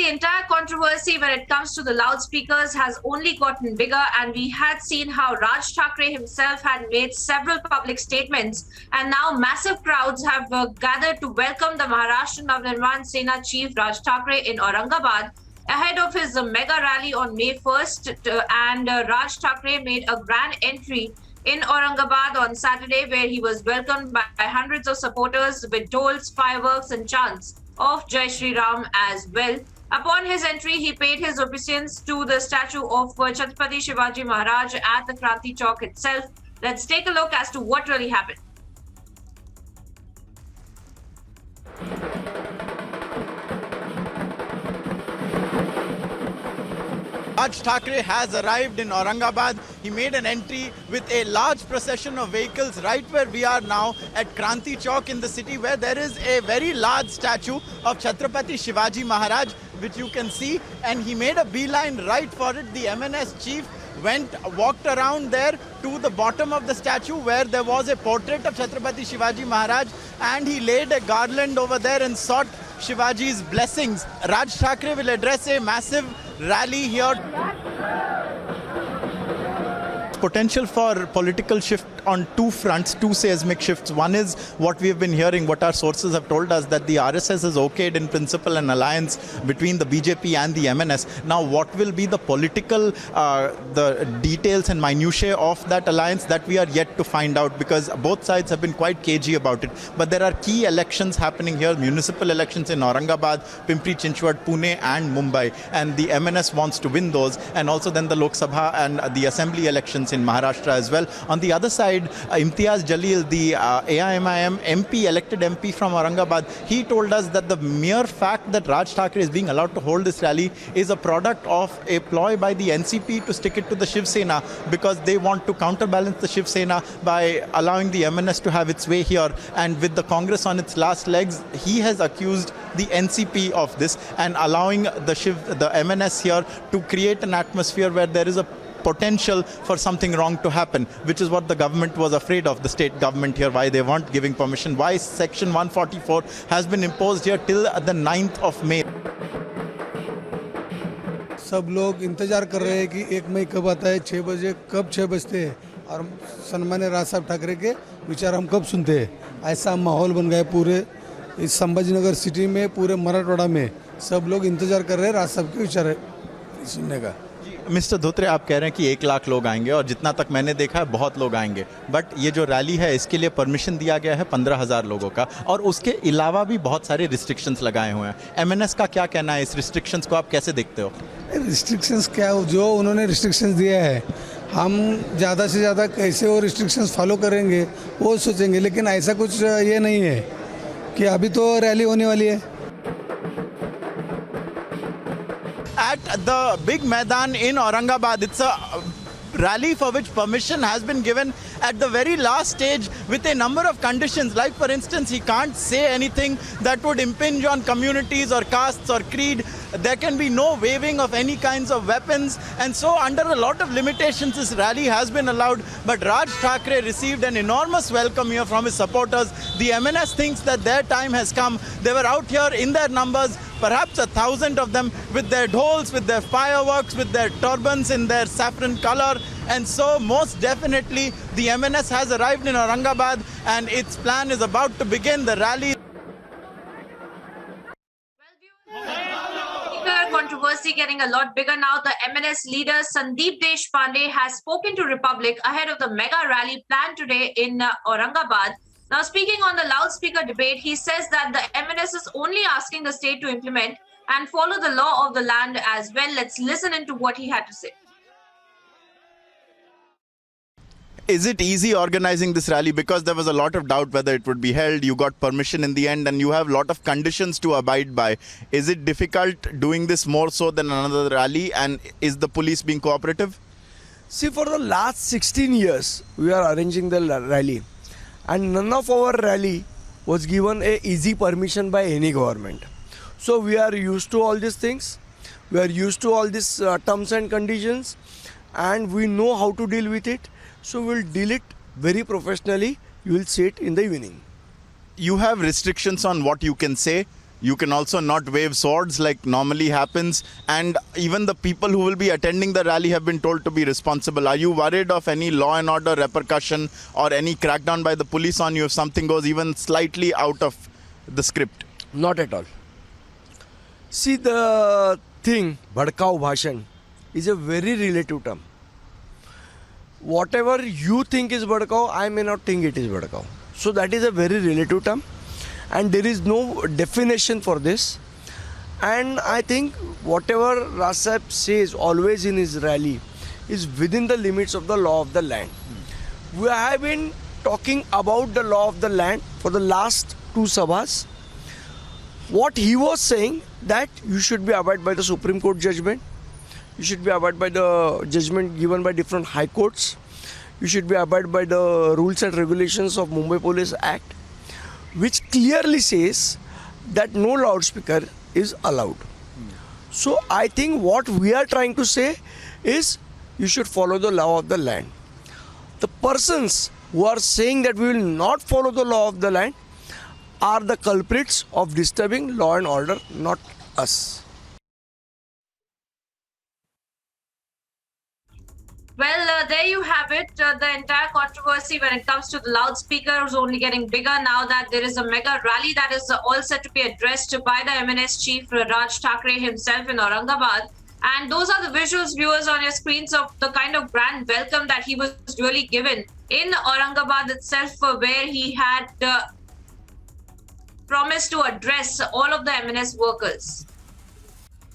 the entire controversy when it comes to the loudspeakers has only gotten bigger, and we had seen how Raj Thackeray himself had made several public statements, and now massive crowds have gathered to welcome the Maharashtra Navnirman Sena chief Raj Thackeray in Aurangabad ahead of his mega rally on May 1st. And Raj Thackeray made a grand entry in Aurangabad on Saturday, where he was welcomed by hundreds of supporters with dolls, fireworks, and chants of Jai Shri Ram as well. Upon his entry, he paid his obeisance to the statue of Chhatrapati Shivaji Maharaj at the Kranti Chowk itself. Let's take a look as to what really happened. Raj Thackeray has arrived in Aurangabad. He made an entry with a large procession of vehicles right where we are now at Kranti Chowk in the city, where there is a very large statue of Chhatrapati Shivaji Maharaj, which you can see, and he made a beeline right for it. The MNS chief walked around there to the bottom of the statue where there was a portrait of Chhatrapati Shivaji Maharaj, and he laid a garland over there and sought Shivaji's blessings. Raj Thackeray will address a massive rally here. Potential for political shift on two fronts, two seismic shifts. One is what we have been hearing, what our sources have told us, that the RSS has okayed in principle an alliance between the BJP and the MNS. Now, what will be the political, the details and minutiae of that alliance, that we are yet to find out, because both sides have been quite cagey about it. But there are key elections happening here, municipal elections in Aurangabad, Pimpri Chinchwad, Pune and Mumbai, and the MNS wants to win those, and also then the Lok Sabha and the assembly elections in Maharashtra as well. On the other side, Imtiaz Jalil, the AIMIM MP, elected MP from Aurangabad, he told us that the mere fact that Raj Thackeray is being allowed to hold this rally is a product of a ploy by the NCP to stick it to the Shiv Sena, because they want to counterbalance the Shiv Sena by allowing the MNS to have its way here. And with the Congress on its last legs, he has accused the NCP of this and allowing the MNS here to create an atmosphere where there is a potential for something wrong to happen, which is what the government was afraid of, the state government here, why they weren't giving permission, why Section 144 has been imposed here till the 9th of May. सब लोग इंतजार कर रहे हैं कि 1 मई कब आता है, 6 बजे, कब 6 बजते हैं, और सन्मान्य राज साहब ठाकरे के विचार हम कब सुनते हैं। ऐसा माहौल बन गया पूरे इस संभाजीनगर सिटी में, पूरे मराठवाड़ा में सब लोग इंतजार कर रहे हैं राज साहब के विचार सुनने का। मिस्टर धोत्रे, आप कह रहे हैं कि 1 लाख लोग आएंगे, और जितना तक मैंने देखा है बहुत लोग आएंगे, बट ये जो रैली है इसके लिए परमिशन दिया गया है 15,000 लोगों का, और उसके अलावा भी बहुत सारे रिस्ट्रिक्शंस लगाए हुए हैं। MNS का क्या कहना है, इस रिस्ट्रिक्शंस को आप कैसे देखते हो? रिस्ट्रिक्शंस क्या, जो उन्होंने रिस्ट्रिक्शंस दिया है, हम ज़्यादा से ज़्यादा कैसे वो रिस्ट्रिक्शंस फॉलो करेंगे वो सोचेंगे, लेकिन ऐसा कुछ ये नहीं है कि अभी तो रैली होने वाली है। At the big Maidan in Aurangabad, it's a rally for which permission has been given at the very last stage with a number of conditions. Like, for instance, he can't say anything that would impinge on communities or castes or creed. There can be no waving of any kinds of weapons, and so under a lot of limitations this rally has been allowed. But Raj Thackeray received an enormous welcome here from his supporters. The MNS thinks that their time has come. They were out here in their numbers, perhaps 1,000 of them, with their dhols, with their fireworks, with their turbans in their saffron color. And so most definitely the MNS has arrived in Aurangabad, and its plan is about to begin. The rally. Controversy getting a lot bigger now. The MNS leader Sandeep has spoken to Republic ahead of the mega rally planned today in Aurangabad. Now, speaking on the loudspeaker debate, he says that the MNS is only asking the state to implement and follow the law of the land as well. Let's listen into what he had to say. Is it easy organizing this rally? Because there was a lot of doubt whether it would be held. You got permission in the end, and you have a lot of conditions to abide by. Is it difficult doing this more so than another rally? And is the police being cooperative? See, for the last 16 years, we are arranging the rally, and none of our rally was given a easy permission by any government. So we are used to all these things. We are used to all these terms and conditions, and we know how to deal with it. So we'll deal it very professionally. You will see it in the evening. You have restrictions on what you can say. You can also not wave swords like normally happens. And even the people who will be attending the rally have been told to be responsible. Are you worried of any law and order repercussion or any crackdown by the police on you if something goes even slightly out of the script? Not at all. See, the thing, Bhadkau, Bhashan, is a very relative term. Whatever you think is Bhadkau, I may not think it is Bhadkau. So that is a very relative term. And there is no definition for this. And I think whatever Raj Sahib says always in his rally is within the limits of the law of the land. We have been talking about the law of the land for the last two sabhas. What he was saying that you should be abide by the Supreme Court judgment. You should be abide by the judgment given by different high courts. You should be abide by the rules and regulations of Mumbai Police Act, which clearly says that no loudspeaker is allowed. So I think what we are trying to say is you should follow the law of the land. The persons who are saying that we will not follow the law of the land are the culprits of disturbing law and order, not us. Well, there you have it. The entire controversy when it comes to the loudspeaker is only getting bigger now that there is a mega rally that is all set to be addressed by the MNS chief Raj Thackeray himself in Aurangabad. And those are the visuals, viewers, on your screens of the kind of grand welcome that he was really given in Aurangabad itself, where he had promised to address all of the MNS workers.